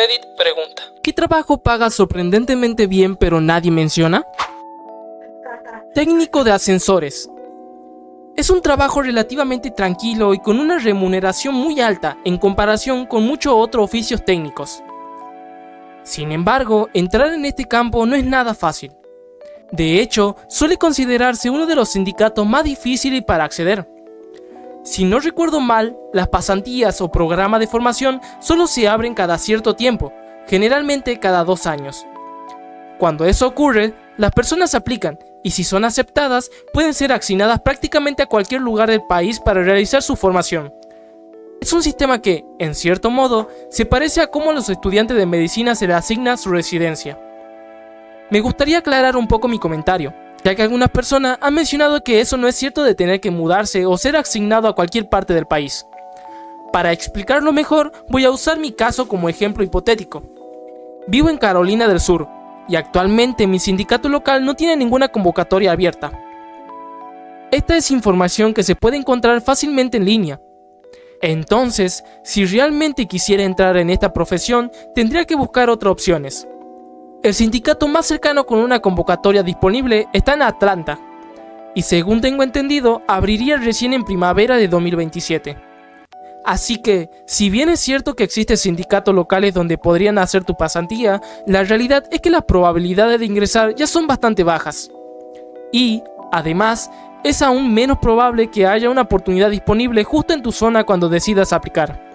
Reddit pregunta: ¿qué trabajo paga sorprendentemente bien pero nadie menciona? Técnico de ascensores. Es un trabajo relativamente tranquilo y con una remuneración muy alta en comparación con muchos otros oficios técnicos. Sin embargo, entrar en este campo no es nada fácil. De hecho, suele considerarse uno de los sindicatos más difíciles para acceder. Si no recuerdo mal, las pasantías o programas de formación solo se abren cada cierto tiempo, generalmente cada 2 años. Cuando eso ocurre, las personas aplican y si son aceptadas, pueden ser asignadas prácticamente a cualquier lugar del país para realizar su formación. Es un sistema que, en cierto modo, se parece a cómo a los estudiantes de medicina se les asigna su residencia. Me gustaría aclarar un poco mi comentario, ya que algunas personas han mencionado que eso no es cierto de tener que mudarse o ser asignado a cualquier parte del país. Para explicarlo mejor, voy a usar mi caso como ejemplo hipotético. Vivo en Carolina del Sur, y actualmente mi sindicato local no tiene ninguna convocatoria abierta. Esta es información que se puede encontrar fácilmente en línea. Entonces, si realmente quisiera entrar en esta profesión, tendría que buscar otras opciones. El sindicato más cercano con una convocatoria disponible está en Atlanta, y según tengo entendido, abriría recién en primavera de 2027. Así que, si bien es cierto que existen sindicatos locales donde podrían hacer tu pasantía, la realidad es que las probabilidades de ingresar ya son bastante bajas. Y, además, es aún menos probable que haya una oportunidad disponible justo en tu zona cuando decidas aplicar.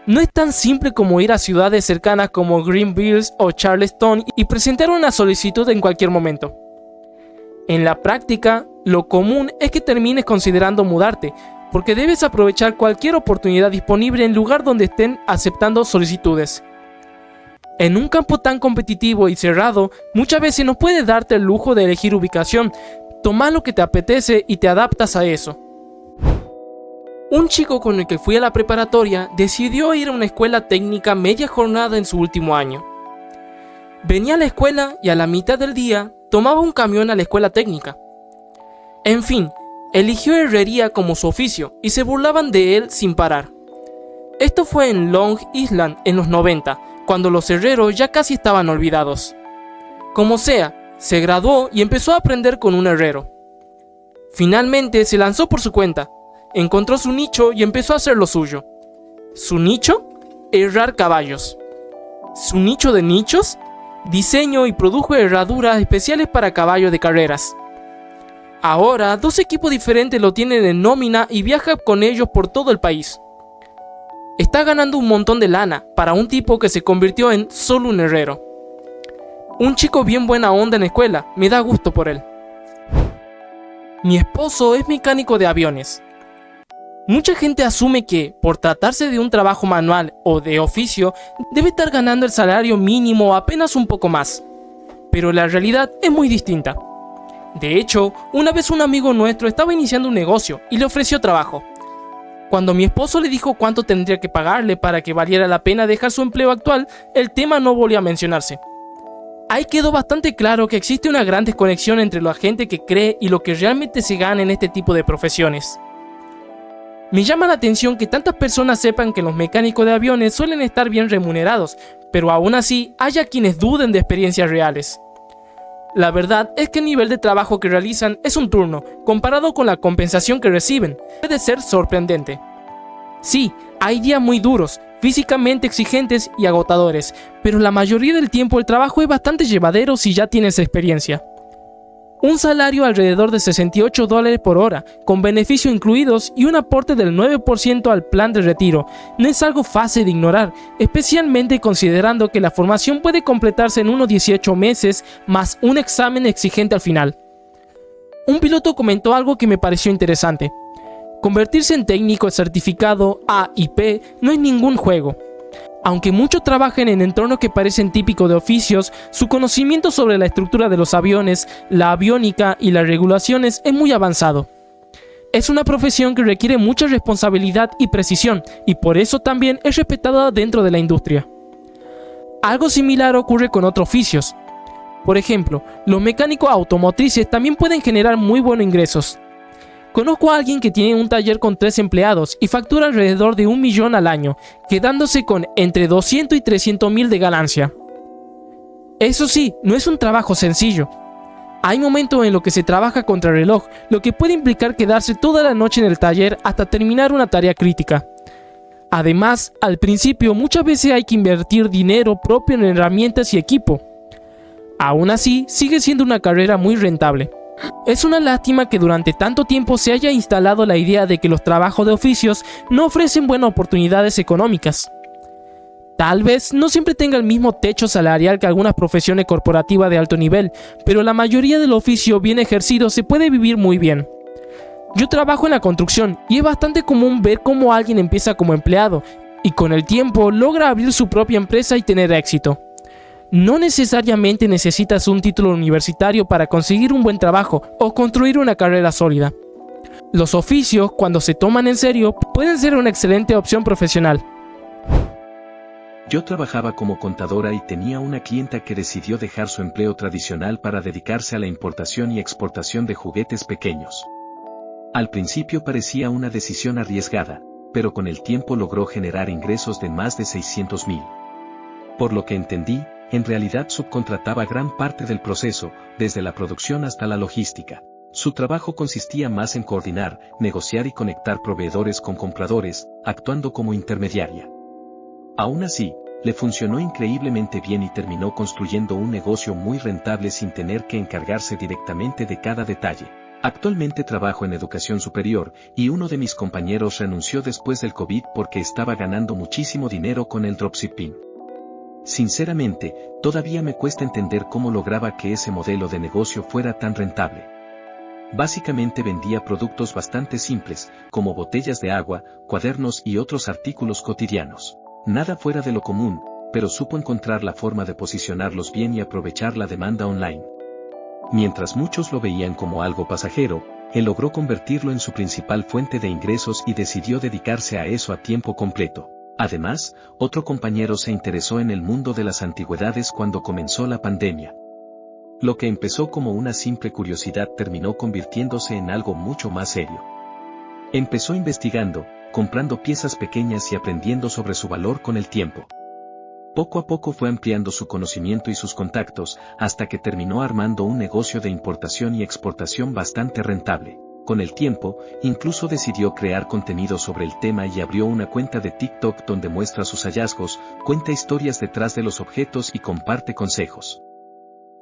No es tan simple como ir a ciudades cercanas como Greenville o Charleston y presentar una solicitud en cualquier momento. En la práctica, lo común es que termines considerando mudarte, porque debes aprovechar cualquier oportunidad disponible en lugar donde estén aceptando solicitudes. En un campo tan competitivo y cerrado, muchas veces no puedes darte el lujo de elegir ubicación, tomar lo que te apetece y te adaptas a eso. Un chico con el que fui a la preparatoria decidió ir a una escuela técnica media jornada en su último año. Venía a la escuela y a la mitad del día tomaba un camión a la escuela técnica. En fin, eligió herrería como su oficio y se burlaban de él sin parar. Esto fue en Long Island en los 90, cuando los herreros ya casi estaban olvidados. Como sea, se graduó y empezó a aprender con un herrero. Finalmente se lanzó por su cuenta, encontró su nicho y empezó a hacer lo suyo. ¿Su nicho? Herrar caballos. ¿Su nicho de nichos? Diseño y produjo herraduras especiales para caballos de carreras. Ahora, 2 equipos diferentes lo tienen en nómina y viaja con ellos por todo el país. Está ganando un montón de lana para un tipo que se convirtió en solo un herrero. Un chico bien buena onda en la escuela, me da gusto por él. Mi esposo es mecánico de aviones. Mucha gente asume que, por tratarse de un trabajo manual o de oficio, debe estar ganando el salario mínimo o apenas un poco más. Pero la realidad es muy distinta. De hecho, una vez un amigo nuestro estaba iniciando un negocio y le ofreció trabajo. Cuando mi esposo le dijo cuánto tendría que pagarle para que valiera la pena dejar su empleo actual, el tema no volvió a mencionarse. Ahí quedó bastante claro que existe una gran desconexión entre la gente que cree y lo que realmente se gana en este tipo de profesiones. Me llama la atención que tantas personas sepan que los mecánicos de aviones suelen estar bien remunerados, pero aún así haya quienes duden de experiencias reales. La verdad es que el nivel de trabajo que realizan es un turno, comparado con la compensación que reciben, puede ser sorprendente. Sí, hay días muy duros, físicamente exigentes y agotadores, pero la mayoría del tiempo el trabajo es bastante llevadero si ya tienes experiencia. Un salario alrededor de $68 por hora, con beneficios incluidos y un aporte del 9% al plan de retiro, no es algo fácil de ignorar, especialmente considerando que la formación puede completarse en unos 18 meses más un examen exigente al final. Un piloto comentó algo que me pareció interesante. Convertirse en técnico certificado A y P no es ningún juego. Aunque muchos trabajen en entornos que parecen típicos de oficios, su conocimiento sobre la estructura de los aviones, la aviónica y las regulaciones es muy avanzado. Es una profesión que requiere mucha responsabilidad y precisión, y por eso también es respetada dentro de la industria. Algo similar ocurre con otros oficios. Por ejemplo, los mecánicos automotrices también pueden generar muy buenos ingresos. Conozco a alguien que tiene un taller con 3 empleados y factura alrededor de 1 millón al año, quedándose con entre 200 y 300 mil de ganancia. Eso sí, no es un trabajo sencillo. Hay momentos en los que se trabaja contra reloj, lo que puede implicar quedarse toda la noche en el taller hasta terminar una tarea crítica. Además, al principio muchas veces hay que invertir dinero propio en herramientas y equipo. Aún así, sigue siendo una carrera muy rentable. Es una lástima que durante tanto tiempo se haya instalado la idea de que los trabajos de oficios no ofrecen buenas oportunidades económicas. Tal vez no siempre tenga el mismo techo salarial que algunas profesiones corporativas de alto nivel, pero la mayoría del oficio bien ejercido se puede vivir muy bien. Yo trabajo en la construcción y es bastante común ver cómo alguien empieza como empleado y con el tiempo logra abrir su propia empresa y tener éxito. No necesariamente necesitas un título universitario para conseguir un buen trabajo o construir una carrera sólida. Los oficios, cuando se toman en serio, pueden ser una excelente opción profesional. Yo trabajaba como contadora y tenía una clienta que decidió dejar su empleo tradicional para dedicarse a la importación y exportación de juguetes pequeños. Al principio parecía una decisión arriesgada, pero con el tiempo logró generar ingresos de más de 600,000. Por lo que entendí, en realidad subcontrataba gran parte del proceso, desde la producción hasta la logística. Su trabajo consistía más en coordinar, negociar y conectar proveedores con compradores, actuando como intermediaria. Aún así, le funcionó increíblemente bien y terminó construyendo un negocio muy rentable sin tener que encargarse directamente de cada detalle. Actualmente trabajo en educación superior y uno de mis compañeros renunció después del COVID porque estaba ganando muchísimo dinero con el dropshipping. Sinceramente, todavía me cuesta entender cómo lograba que ese modelo de negocio fuera tan rentable. Básicamente vendía productos bastante simples, como botellas de agua, cuadernos y otros artículos cotidianos. Nada fuera de lo común, pero supo encontrar la forma de posicionarlos bien y aprovechar la demanda online. Mientras muchos lo veían como algo pasajero, él logró convertirlo en su principal fuente de ingresos y decidió dedicarse a eso a tiempo completo. Además, otro compañero se interesó en el mundo de las antigüedades cuando comenzó la pandemia. Lo que empezó como una simple curiosidad terminó convirtiéndose en algo mucho más serio. Empezó investigando, comprando piezas pequeñas y aprendiendo sobre su valor con el tiempo. Poco a poco fue ampliando su conocimiento y sus contactos, hasta que terminó armando un negocio de importación y exportación bastante rentable. Con el tiempo, incluso decidió crear contenido sobre el tema y abrió una cuenta de TikTok donde muestra sus hallazgos, cuenta historias detrás de los objetos y comparte consejos.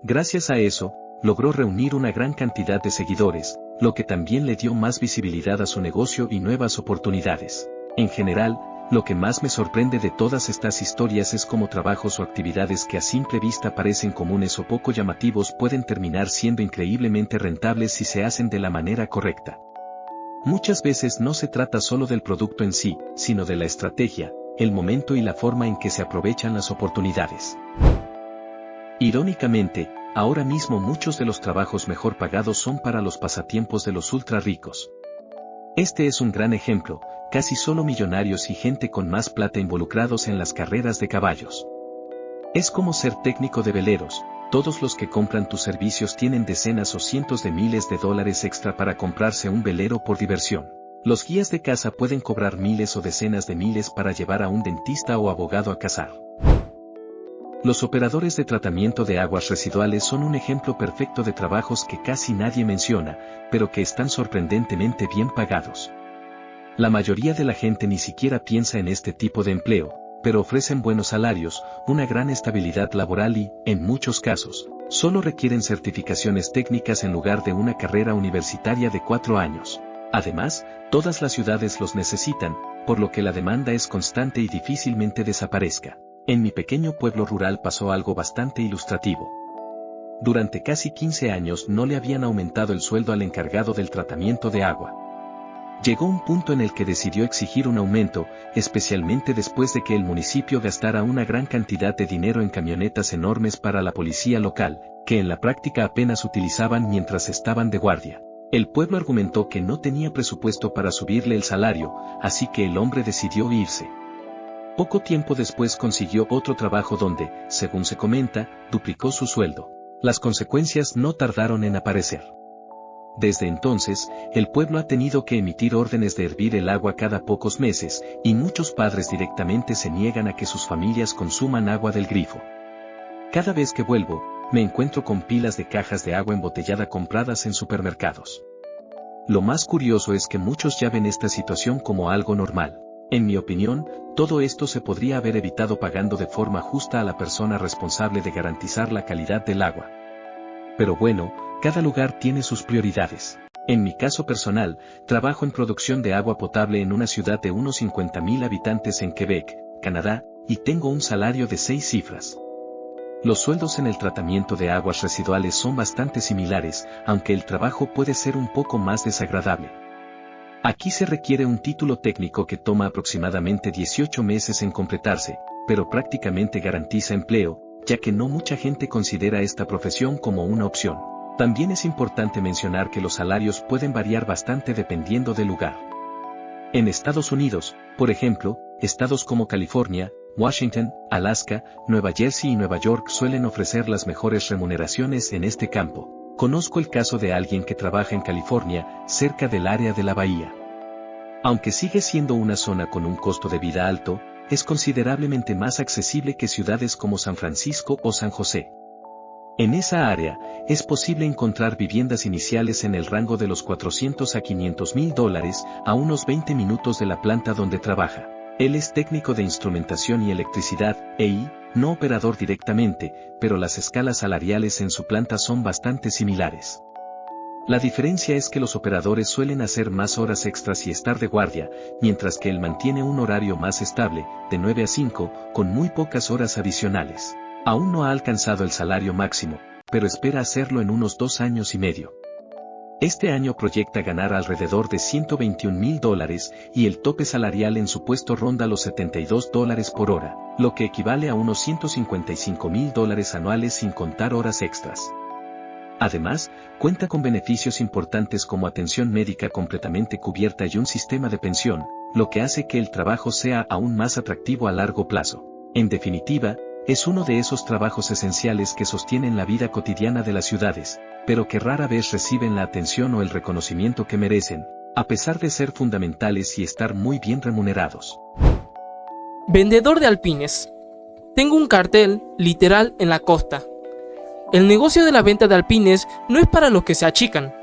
Gracias a eso, logró reunir una gran cantidad de seguidores, lo que también le dio más visibilidad a su negocio y nuevas oportunidades. En general, lo que más me sorprende de todas estas historias es cómo trabajos o actividades que a simple vista parecen comunes o poco llamativos pueden terminar siendo increíblemente rentables si se hacen de la manera correcta. Muchas veces no se trata solo del producto en sí, sino de la estrategia, el momento y la forma en que se aprovechan las oportunidades. Irónicamente, ahora mismo muchos de los trabajos mejor pagados son para los pasatiempos de los ultra ricos. Este es un gran ejemplo, casi solo millonarios y gente con más plata involucrados en las carreras de caballos. Es como ser técnico de veleros, todos los que compran tus servicios tienen decenas o cientos de miles de dólares extra para comprarse un velero por diversión. Los guías de caza pueden cobrar miles o decenas de miles para llevar a un dentista o abogado a cazar. Los operadores de tratamiento de aguas residuales son un ejemplo perfecto de trabajos que casi nadie menciona, pero que están sorprendentemente bien pagados. La mayoría de la gente ni siquiera piensa en este tipo de empleo, pero ofrecen buenos salarios, una gran estabilidad laboral y, en muchos casos, solo requieren certificaciones técnicas en lugar de una carrera universitaria de 4 años. Además, todas las ciudades los necesitan, por lo que la demanda es constante y difícilmente desaparezca. En mi pequeño pueblo rural pasó algo bastante ilustrativo. Durante casi 15 años no le habían aumentado el sueldo al encargado del tratamiento de agua. Llegó un punto en el que decidió exigir un aumento, especialmente después de que el municipio gastara una gran cantidad de dinero en camionetas enormes para la policía local, que en la práctica apenas utilizaban mientras estaban de guardia. El pueblo argumentó que no tenía presupuesto para subirle el salario, así que el hombre decidió irse. Poco tiempo después consiguió otro trabajo donde, según se comenta, duplicó su sueldo. Las consecuencias no tardaron en aparecer. Desde entonces, el pueblo ha tenido que emitir órdenes de hervir el agua cada pocos meses, y muchos padres directamente se niegan a que sus familias consuman agua del grifo. Cada vez que vuelvo, me encuentro con pilas de cajas de agua embotellada compradas en supermercados. Lo más curioso es que muchos ya ven esta situación como algo normal. En mi opinión, todo esto se podría haber evitado pagando de forma justa a la persona responsable de garantizar la calidad del agua. Pero bueno, cada lugar tiene sus prioridades. En mi caso personal, trabajo en producción de agua potable en una ciudad de unos 50,000 habitantes en Quebec, Canadá, y tengo un salario de 6 cifras. Los sueldos en el tratamiento de aguas residuales son bastante similares, aunque el trabajo puede ser un poco más desagradable. Aquí se requiere un título técnico que toma aproximadamente 18 meses en completarse, pero prácticamente garantiza empleo, ya que no mucha gente considera esta profesión como una opción. También es importante mencionar que los salarios pueden variar bastante dependiendo del lugar. En Estados Unidos, por ejemplo, estados como California, Washington, Alaska, Nueva Jersey y Nueva York suelen ofrecer las mejores remuneraciones en este campo. Conozco el caso de alguien que trabaja en California, cerca del área de la bahía. Aunque sigue siendo una zona con un costo de vida alto, es considerablemente más accesible que ciudades como San Francisco o San José. En esa área, es posible encontrar viviendas iniciales en el rango de los $400 a $500,000 a unos 20 minutos de la planta donde trabaja. Él es técnico de instrumentación y electricidad, EI, no operador directamente, pero las escalas salariales en su planta son bastante similares. La diferencia es que los operadores suelen hacer más horas extras y estar de guardia, mientras que él mantiene un horario más estable, de 9 a 5, con muy pocas horas adicionales. Aún no ha alcanzado el salario máximo, pero espera hacerlo en unos 2 años y medio. Este año proyecta ganar alrededor de $121,000 y el tope salarial en su puesto ronda los $72 por hora, lo que equivale a unos $155,000 anuales sin contar horas extras. Además, cuenta con beneficios importantes como atención médica completamente cubierta y un sistema de pensión, lo que hace que el trabajo sea aún más atractivo a largo plazo. En definitiva, es uno de esos trabajos esenciales que sostienen la vida cotidiana de las ciudades, pero que rara vez reciben la atención o el reconocimiento que merecen, a pesar de ser fundamentales y estar muy bien remunerados. Vendedor de alpines. Tengo un cartel, literal, en la costa. El negocio de la venta de alpines no es para los que se achican.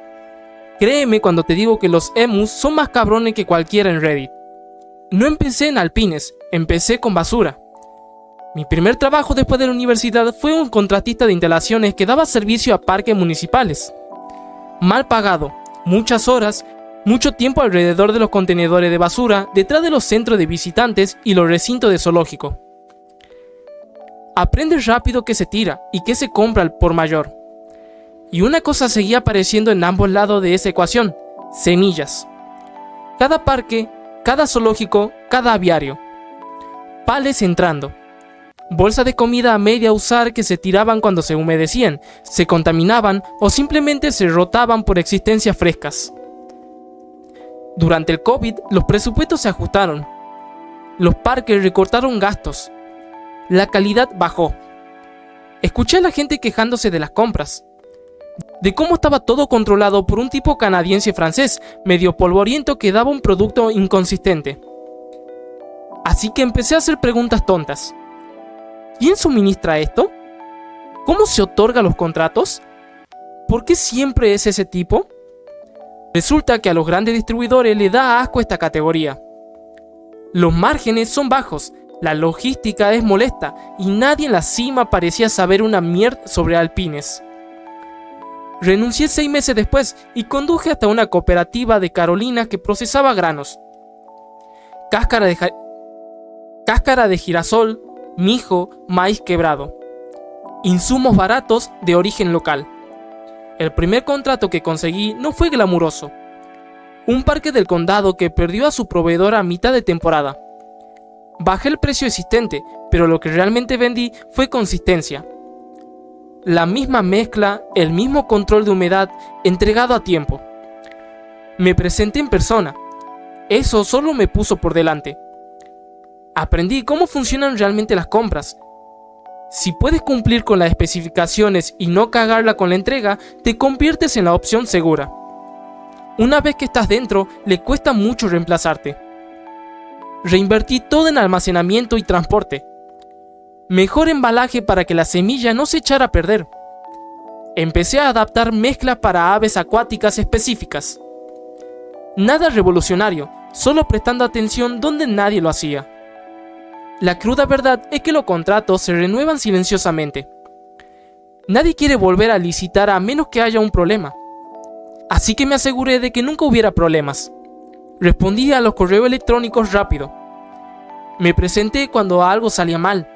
Créeme cuando te digo que los emus son más cabrones que cualquiera en Reddit. No empecé en alpines, empecé con basura. Mi primer trabajo después de la universidad fue un contratista de instalaciones que daba servicio a parques municipales. Mal pagado, muchas horas, mucho tiempo alrededor de los contenedores de basura, detrás de los centros de visitantes y los recintos de zoológico. Aprendes rápido qué se tira y qué se compra al por mayor. Y una cosa seguía apareciendo en ambos lados de esa ecuación: semillas. Cada parque, cada zoológico, cada aviario. Pales entrando. Bolsas de comida a media usar que se tiraban cuando se humedecían, se contaminaban o simplemente se rotaban por existencias frescas. Durante el COVID, los presupuestos se ajustaron. Los parques recortaron gastos. La calidad bajó. Escuché a la gente quejándose de las compras, de cómo estaba todo controlado por un tipo canadiense-francés, medio polvoriento que daba un producto inconsistente. Así que empecé a hacer preguntas tontas. ¿Quién suministra esto? ¿Cómo se otorgan los contratos? ¿Por qué siempre es ese tipo? Resulta que a los grandes distribuidores les da asco esta categoría. Los márgenes son bajos, la logística es molesta y nadie en la cima parecía saber una mierda sobre alpines. Renuncié 6 meses después y conduje hasta una cooperativa de Carolina que procesaba granos. Cáscara de girasol, mijo, maíz quebrado. Insumos baratos de origen local. El primer contrato que conseguí no fue glamuroso. Un parque del condado que perdió a su proveedor a mitad de temporada. Bajé el precio existente, pero lo que realmente vendí fue consistencia. La misma mezcla, el mismo control de humedad, entregado a tiempo. Me presenté en persona. Eso solo me puso por delante. Aprendí cómo funcionan realmente las compras. Si puedes cumplir con las especificaciones y no cagarla con la entrega, te conviertes en la opción segura. Una vez que estás dentro, le cuesta mucho reemplazarte. Reinvertí todo en almacenamiento y transporte. Mejor embalaje para que la semilla no se echara a perder. Empecé a adaptar mezclas para aves acuáticas específicas. Nada revolucionario, solo prestando atención donde nadie lo hacía. La cruda verdad es que los contratos se renuevan silenciosamente. Nadie quiere volver a licitar a menos que haya un problema. Así que me aseguré de que nunca hubiera problemas. Respondí a los correos electrónicos rápido. Me presenté cuando algo salía mal.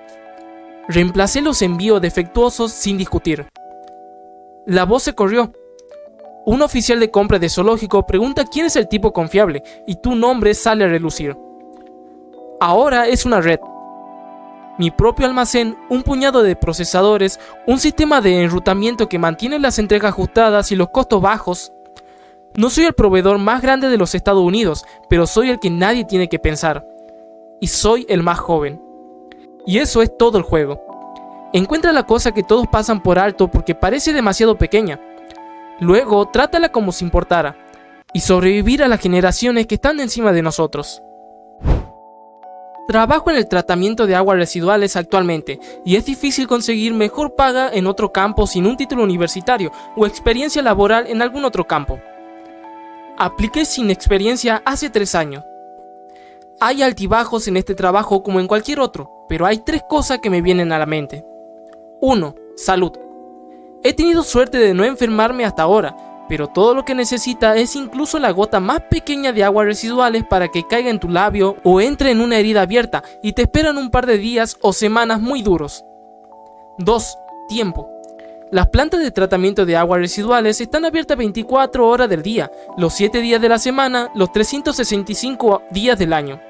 Reemplacé los envíos defectuosos sin discutir. La voz se corrió. Un oficial de compra de zoológico pregunta quién es el tipo confiable y tu nombre sale a relucir. Ahora es una red. Mi propio almacén, un puñado de procesadores, un sistema de enrutamiento que mantiene las entregas ajustadas y los costos bajos. No soy el proveedor más grande de los Estados Unidos, pero soy el que nadie tiene que pensar. Y soy el más joven. Y eso es todo el juego. Encuentra la cosa que todos pasan por alto porque parece demasiado pequeña. Luego, trátala como si importara. Y sobrevivir a las generaciones que están encima de nosotros. Trabajo en el tratamiento de aguas residuales actualmente, y es difícil conseguir mejor paga en otro campo sin un título universitario o experiencia laboral en algún otro campo. Apliqué sin experiencia hace 3 años. Hay altibajos en este trabajo como en cualquier otro, pero hay 3 cosas que me vienen a la mente. 1. Salud. He tenido suerte de no enfermarme hasta ahora, pero todo lo que necesita es incluso la gota más pequeña de aguas residuales para que caiga en tu labio o entre en una herida abierta y te esperan un par de días o semanas muy duros. 2. Tiempo. Las plantas de tratamiento de aguas residuales están abiertas 24 horas del día, los 7 días de la semana, los 365 días del año.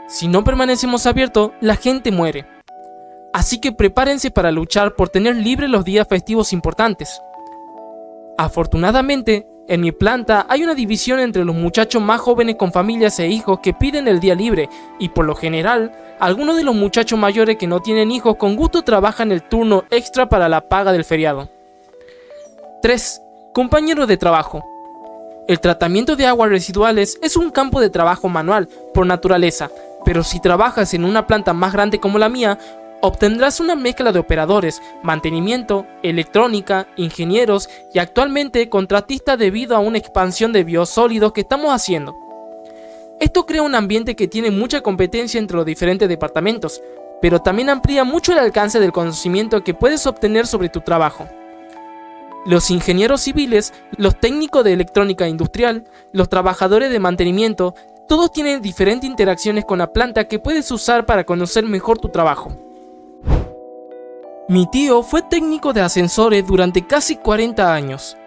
Si no permanecemos abiertos, la gente muere. Así que prepárense para luchar por tener libres los días festivos importantes. Afortunadamente, en mi planta hay una división entre los muchachos más jóvenes con familias e hijos que piden el día libre y por lo general, algunos de los muchachos mayores que no tienen hijos con gusto trabajan el turno extra para la paga del feriado. 3. Compañeros de trabajo. El tratamiento de aguas residuales es un campo de trabajo manual por naturaleza, pero si trabajas en una planta más grande como la mía, obtendrás una mezcla de operadores, mantenimiento, electrónica, ingenieros y actualmente contratistas debido a una expansión de biosólidos que estamos haciendo. Esto crea un ambiente que tiene mucha competencia entre los diferentes departamentos, pero también amplía mucho el alcance del conocimiento que puedes obtener sobre tu trabajo. Los ingenieros civiles, los técnicos de electrónica industrial, los trabajadores de mantenimiento, todos tienen diferentes interacciones con la planta que puedes usar para conocer mejor tu trabajo. Mi tío fue técnico de ascensores durante casi 40 años.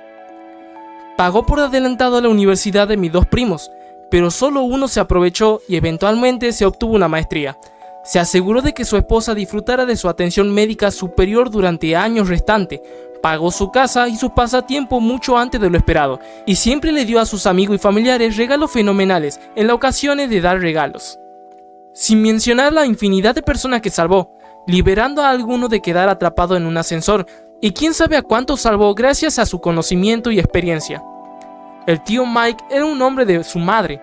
Pagó por adelantado a la universidad de mis 2 primos, pero solo uno se aprovechó y eventualmente se obtuvo una maestría. Se aseguró de que su esposa disfrutara de su atención médica superior durante años restantes, pagó su casa y sus pasatiempos mucho antes de lo esperado, y siempre le dio a sus amigos y familiares regalos fenomenales en las ocasiones de dar regalos. Sin mencionar la infinidad de personas que salvó, liberando a alguno de quedar atrapado en un ascensor, y quién sabe a cuánto salvó gracias a su conocimiento y experiencia. El tío Mike era un hombre de su madre.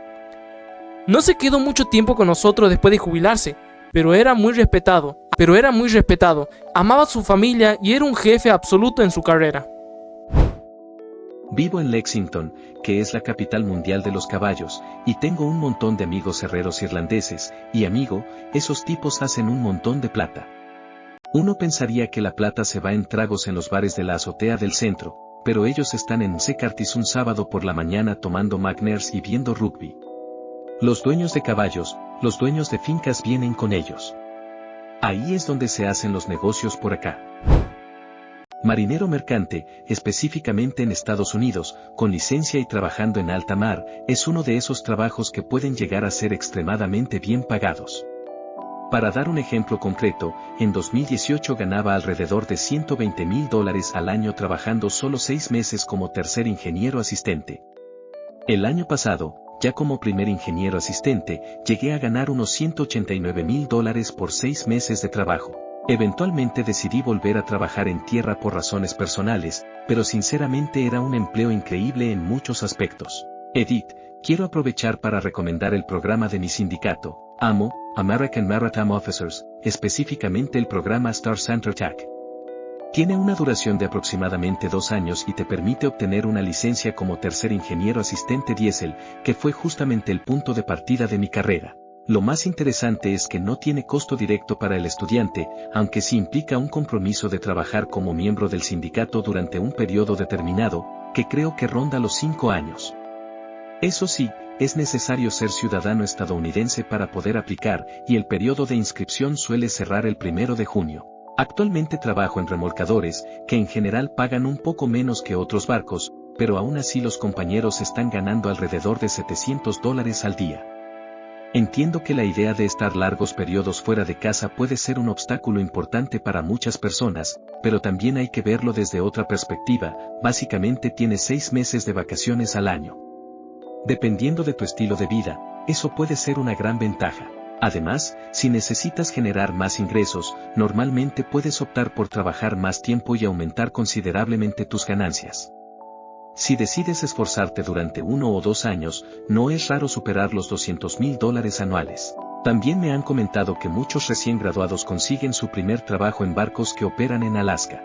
No se quedó mucho tiempo con nosotros después de jubilarse, pero era muy respetado, amaba a su familia y era un jefe absoluto en su carrera. Vivo en Lexington, que es la capital mundial de los caballos, y tengo un montón de amigos herreros irlandeses, y amigo, esos tipos hacen un montón de plata. Uno pensaría que la plata se va en tragos en los bares de la azotea del centro, pero ellos están en Secartis un sábado por la mañana tomando Magners y viendo rugby. Los dueños de caballos, los dueños de fincas vienen con ellos. Ahí es donde se hacen los negocios por acá. Marinero mercante, específicamente en Estados Unidos, con licencia y trabajando en alta mar, es uno de esos trabajos que pueden llegar a ser extremadamente bien pagados. Para dar un ejemplo concreto, en 2018 ganaba alrededor de $120,000 al año trabajando solo 6 meses como tercer ingeniero asistente. El año pasado, ya como primer ingeniero asistente, llegué a ganar unos $189,000 por 6 meses de trabajo. Eventualmente decidí volver a trabajar en tierra por razones personales, pero sinceramente era un empleo increíble en muchos aspectos. Edith, quiero aprovechar para recomendar el programa de mi sindicato, AMO, American Maritime Officers, específicamente el programa Star Center TAC. Tiene una duración de aproximadamente 2 años y te permite obtener una licencia como tercer ingeniero asistente diésel, que fue justamente el punto de partida de mi carrera. Lo más interesante es que no tiene costo directo para el estudiante, aunque sí implica un compromiso de trabajar como miembro del sindicato durante un periodo determinado, que creo que ronda los 5 años. Eso sí, es necesario ser ciudadano estadounidense para poder aplicar, y el periodo de inscripción suele cerrar el 1 de junio. Actualmente trabajo en remolcadores, que en general pagan un poco menos que otros barcos, pero aún así los compañeros están ganando alrededor de $700 al día. Entiendo que la idea de estar largos periodos fuera de casa puede ser un obstáculo importante para muchas personas, pero también hay que verlo desde otra perspectiva. Básicamente tienes 6 meses de vacaciones al año. Dependiendo de tu estilo de vida, eso puede ser una gran ventaja. Además, si necesitas generar más ingresos, normalmente puedes optar por trabajar más tiempo y aumentar considerablemente tus ganancias. Si decides esforzarte durante 1 o 2 años, no es raro superar los $200,000 anuales. También me han comentado que muchos recién graduados consiguen su primer trabajo en barcos que operan en Alaska.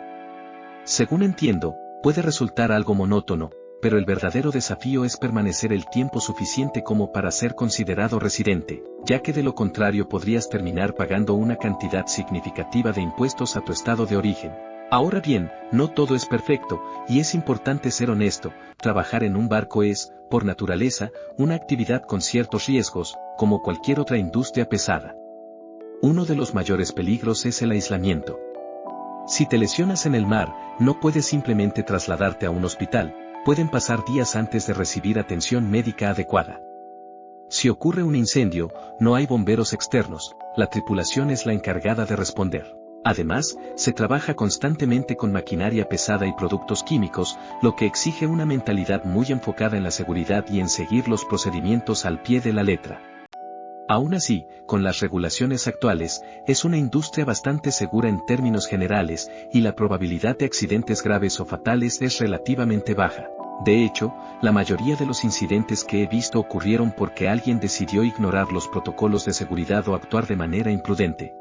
Según entiendo, puede resultar algo monótono, pero el verdadero desafío es permanecer el tiempo suficiente como para ser considerado residente, ya que de lo contrario podrías terminar pagando una cantidad significativa de impuestos a tu estado de origen. Ahora bien, no todo es perfecto, y es importante ser honesto. Trabajar en un barco es, por naturaleza, una actividad con ciertos riesgos, como cualquier otra industria pesada. Uno de los mayores peligros es el aislamiento. Si te lesionas en el mar, no puedes simplemente trasladarte a un hospital, pueden pasar días antes de recibir atención médica adecuada. Si ocurre un incendio, no hay bomberos externos, la tripulación es la encargada de responder. Además, se trabaja constantemente con maquinaria pesada y productos químicos, lo que exige una mentalidad muy enfocada en la seguridad y en seguir los procedimientos al pie de la letra. Aún así, con las regulaciones actuales, es una industria bastante segura en términos generales, y la probabilidad de accidentes graves o fatales es relativamente baja. De hecho, la mayoría de los incidentes que he visto ocurrieron porque alguien decidió ignorar los protocolos de seguridad o actuar de manera imprudente.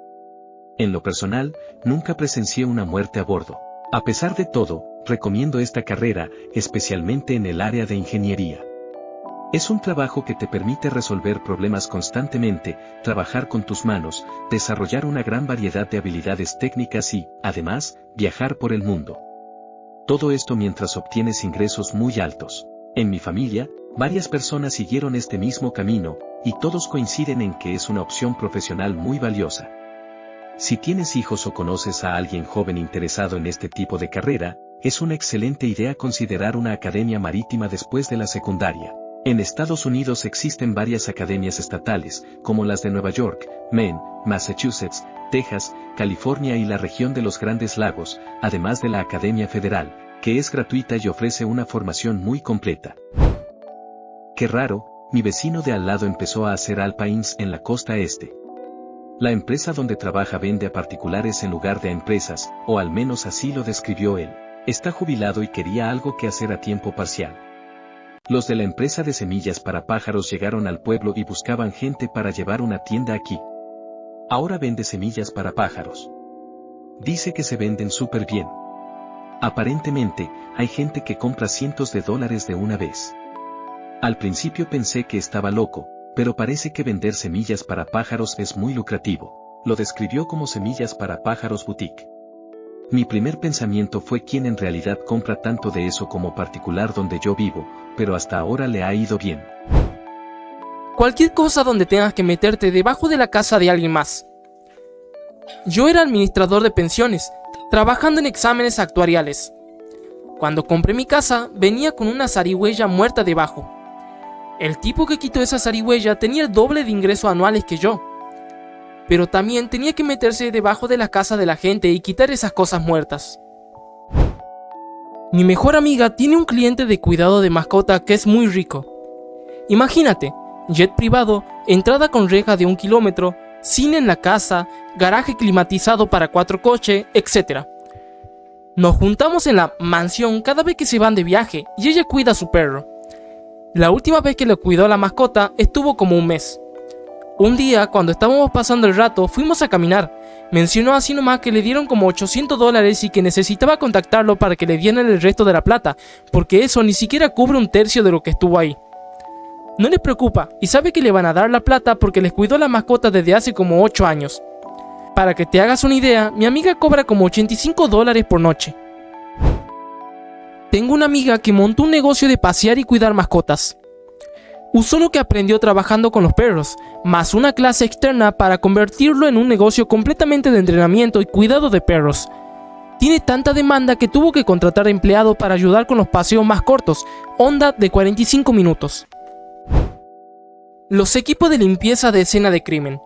En lo personal, nunca presencié una muerte a bordo. A pesar de todo, recomiendo esta carrera, especialmente en el área de ingeniería. Es un trabajo que te permite resolver problemas constantemente, trabajar con tus manos, desarrollar una gran variedad de habilidades técnicas y, además, viajar por el mundo. Todo esto mientras obtienes ingresos muy altos. En mi familia, varias personas siguieron este mismo camino, y todos coinciden en que es una opción profesional muy valiosa. Si tienes hijos o conoces a alguien joven interesado en este tipo de carrera, es una excelente idea considerar una academia marítima después de la secundaria. En Estados Unidos existen varias academias estatales, como las de Nueva York, Maine, Massachusetts, Texas, California y la región de los Grandes Lagos, además de la Academia Federal, que es gratuita y ofrece una formación muy completa. Qué raro, mi vecino de al lado empezó a hacer alpines en la costa este. La empresa donde trabaja vende a particulares en lugar de a empresas, o al menos así lo describió él. Está jubilado y quería algo que hacer a tiempo parcial. Los de la empresa de semillas para pájaros llegaron al pueblo y buscaban gente para llevar una tienda aquí. Ahora vende semillas para pájaros. Dice que se venden súper bien. Aparentemente, hay gente que compra cientos de dólares de una vez. Al principio pensé que estaba loco, pero parece que vender semillas para pájaros es muy lucrativo. Lo describió como semillas para pájaros boutique. Mi primer pensamiento fue quién en realidad compra tanto de eso como particular donde yo vivo, pero hasta ahora le ha ido bien. Cualquier cosa donde tengas que meterte debajo de la casa de alguien más. Yo era administrador de pensiones, trabajando en exámenes actuariales. Cuando compré mi casa, venía con una zarigüeya muerta debajo. El tipo que quitó esa zarigüeya tenía el doble de ingresos anuales que yo. Pero también tenía que meterse debajo de la casa de la gente y quitar esas cosas muertas. Mi mejor amiga tiene un cliente de cuidado de mascota que es muy rico. Imagínate, jet privado, entrada con reja de 1 kilómetro, cine en la casa, garaje climatizado para 4 coches, etc. Nos juntamos en la mansión cada vez que se van de viaje y ella cuida a su perro. La última vez que le cuidó a la mascota estuvo como un mes. Un día, cuando estábamos pasando el rato, fuimos a caminar. Mencionó así nomás que le dieron como $800 y que necesitaba contactarlo para que le dieran el resto de la plata, porque eso ni siquiera cubre un tercio de lo que estuvo ahí. No les preocupa y sabe que le van a dar la plata porque les cuidó la mascota desde hace como 8 años. Para que te hagas una idea, mi amiga cobra como $85 por noche. Tengo una amiga que montó un negocio de pasear y cuidar mascotas. Usó lo que aprendió trabajando con los perros, más una clase externa para convertirlo en un negocio completamente de entrenamiento y cuidado de perros. Tiene tanta demanda que tuvo que contratar empleados para ayudar con los paseos más cortos, onda de 45 minutos. Los equipos de limpieza de escena de crimen.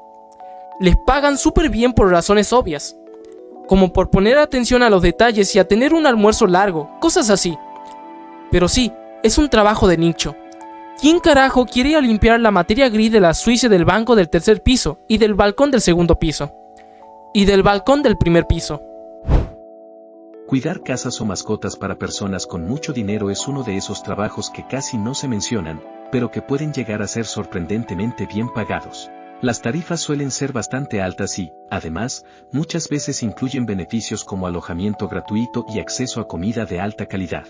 Les pagan súper bien por razones obvias, como por poner atención a los detalles y a tener un almuerzo largo, cosas así. Pero sí, es un trabajo de nicho. ¿Quién carajo quiere ir a limpiar la materia gris de la suiza del banco del tercer piso y del balcón del segundo piso? Y del balcón del primer piso. Cuidar casas o mascotas para personas con mucho dinero es uno de esos trabajos que casi no se mencionan, pero que pueden llegar a ser sorprendentemente bien pagados. Las tarifas suelen ser bastante altas y, además, muchas veces incluyen beneficios como alojamiento gratuito y acceso a comida de alta calidad.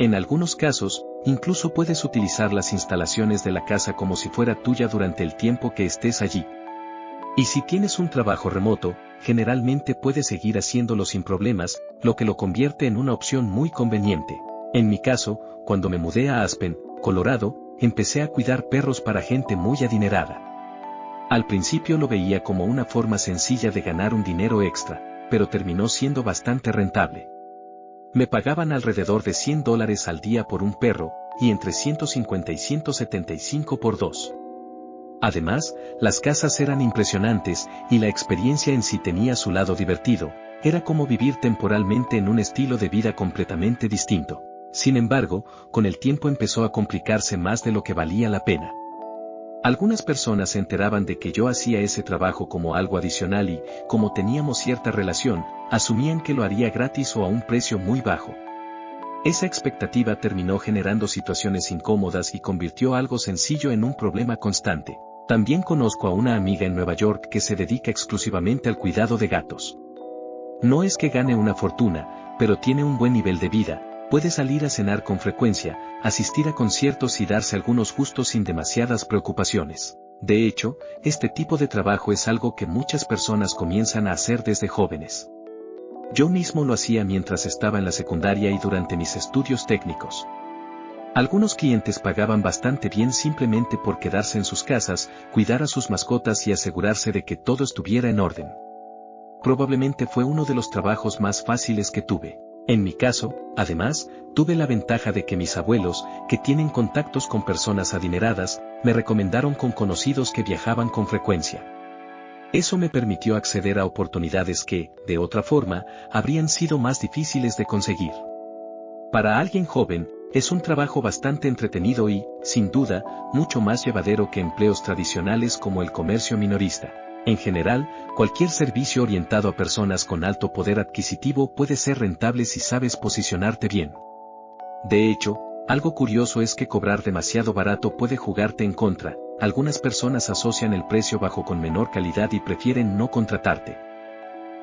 En algunos casos, incluso puedes utilizar las instalaciones de la casa como si fuera tuya durante el tiempo que estés allí. Y si tienes un trabajo remoto, generalmente puedes seguir haciéndolo sin problemas, lo que lo convierte en una opción muy conveniente. En mi caso, cuando me mudé a Aspen, Colorado, empecé a cuidar perros para gente muy adinerada. Al principio lo veía como una forma sencilla de ganar un dinero extra, pero terminó siendo bastante rentable. Me pagaban alrededor de $100 al día por un perro, y entre 150 y 175 por 2. Además, las casas eran impresionantes, y la experiencia en sí tenía su lado divertido, era como vivir temporalmente en un estilo de vida completamente distinto. Sin embargo, con el tiempo empezó a complicarse más de lo que valía la pena. Algunas personas se enteraban de que yo hacía ese trabajo como algo adicional y, como teníamos cierta relación, asumían que lo haría gratis o a un precio muy bajo. Esa expectativa terminó generando situaciones incómodas y convirtió algo sencillo en un problema constante. También conozco a una amiga en Nueva York que se dedica exclusivamente al cuidado de gatos. No es que gane una fortuna, pero tiene un buen nivel de vida. Puede salir a cenar con frecuencia, asistir a conciertos y darse algunos gustos sin demasiadas preocupaciones. De hecho, este tipo de trabajo es algo que muchas personas comienzan a hacer desde jóvenes. Yo mismo lo hacía mientras estaba en la secundaria y durante mis estudios técnicos. Algunos clientes pagaban bastante bien simplemente por quedarse en sus casas, cuidar a sus mascotas y asegurarse de que todo estuviera en orden. Probablemente fue uno de los trabajos más fáciles que tuve. En mi caso, además, tuve la ventaja de que mis abuelos, que tienen contactos con personas adineradas, me recomendaron con conocidos que viajaban con frecuencia. Eso me permitió acceder a oportunidades que, de otra forma, habrían sido más difíciles de conseguir. Para alguien joven, es un trabajo bastante entretenido y, sin duda, mucho más llevadero que empleos tradicionales como el comercio minorista. En general, cualquier servicio orientado a personas con alto poder adquisitivo puede ser rentable si sabes posicionarte bien. De hecho, algo curioso es que cobrar demasiado barato puede jugarte en contra. Algunas personas asocian el precio bajo con menor calidad y prefieren no contratarte.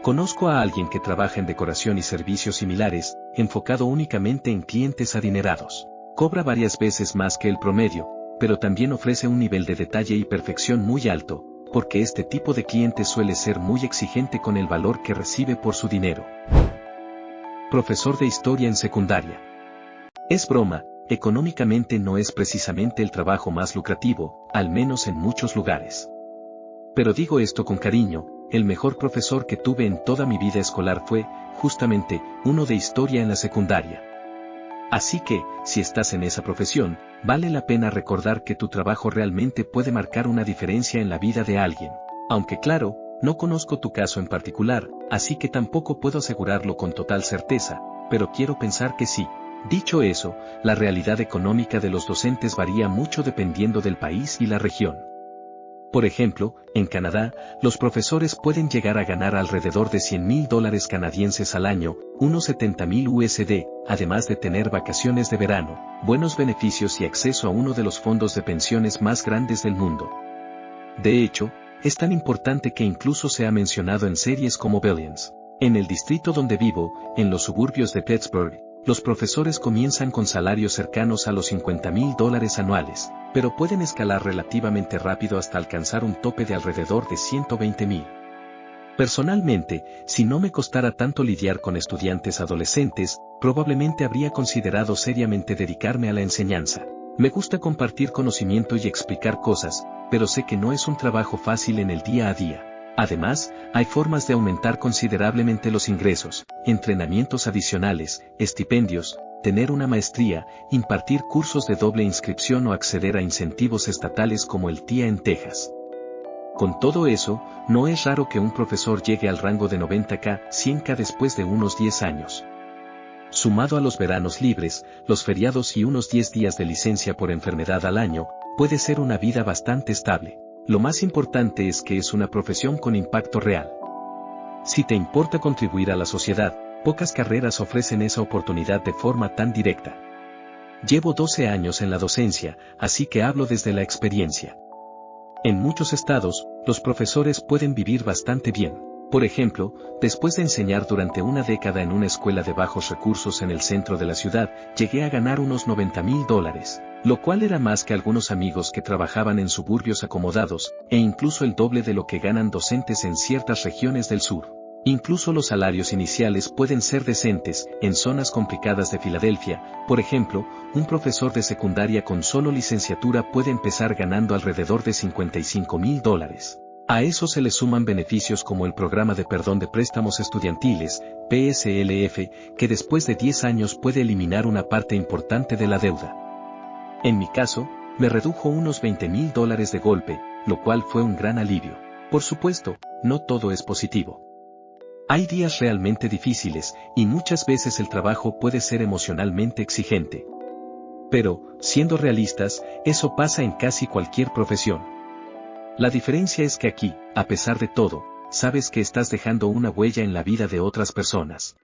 Conozco a alguien que trabaja en decoración y servicios similares, enfocado únicamente en clientes adinerados. Cobra varias veces más que el promedio, pero también ofrece un nivel de detalle y perfección muy alto, porque este tipo de cliente suele ser muy exigente con el valor que recibe por su dinero. Profesor de historia en secundaria. Es broma, económicamente no es precisamente el trabajo más lucrativo, al menos en muchos lugares. Pero digo esto con cariño, el mejor profesor que tuve en toda mi vida escolar fue, justamente, uno de historia en la secundaria. Así que, si estás en esa profesión, vale la pena recordar que tu trabajo realmente puede marcar una diferencia en la vida de alguien. Aunque claro, no conozco tu caso en particular, así que tampoco puedo asegurarlo con total certeza, pero quiero pensar que sí. Dicho eso, la realidad económica de los docentes varía mucho dependiendo del país y la región. Por ejemplo, en Canadá, los profesores pueden llegar a ganar alrededor de $100,000 canadienses al año, unos 70,000 USD, además de tener vacaciones de verano, buenos beneficios y acceso a uno de los fondos de pensiones más grandes del mundo. De hecho, es tan importante que incluso se ha mencionado en series como Billions. En el distrito donde vivo, en los suburbios de Pittsburgh, los profesores comienzan con salarios cercanos a los $50,000 anuales, pero pueden escalar relativamente rápido hasta alcanzar un tope de alrededor de $120,000. Personalmente, si no me costara tanto lidiar con estudiantes adolescentes, probablemente habría considerado seriamente dedicarme a la enseñanza. Me gusta compartir conocimiento y explicar cosas, pero sé que no es un trabajo fácil en el día a día. Además, hay formas de aumentar considerablemente los ingresos, entrenamientos adicionales, estipendios, tener una maestría, impartir cursos de doble inscripción o acceder a incentivos estatales como el TIA en Texas. Con todo eso, no es raro que un profesor llegue al rango de 90K, 100K después de unos 10 años. Sumado a los veranos libres, los feriados y unos 10 días de licencia por enfermedad al año, puede ser una vida bastante estable. Lo más importante es que es una profesión con impacto real. Si te importa contribuir a la sociedad, pocas carreras ofrecen esa oportunidad de forma tan directa. Llevo 12 años en la docencia, así que hablo desde la experiencia. En muchos estados, los profesores pueden vivir bastante bien. Por ejemplo, después de enseñar durante una década en una escuela de bajos recursos en el centro de la ciudad, llegué a ganar unos $90,000, lo cual era más que algunos amigos que trabajaban en suburbios acomodados, e incluso el doble de lo que ganan docentes en ciertas regiones del sur. Incluso los salarios iniciales pueden ser decentes, en zonas complicadas de Filadelfia. Por ejemplo, un profesor de secundaria con solo licenciatura puede empezar ganando alrededor de $55,000. A eso se le suman beneficios como el programa de perdón de préstamos estudiantiles, PSLF, que después de 10 años puede eliminar una parte importante de la deuda. En mi caso, me redujo unos $20,000 de golpe, lo cual fue un gran alivio. Por supuesto, no todo es positivo. Hay días realmente difíciles, y muchas veces el trabajo puede ser emocionalmente exigente. Pero, siendo realistas, eso pasa en casi cualquier profesión. La diferencia es que aquí, a pesar de todo, sabes que estás dejando una huella en la vida de otras personas.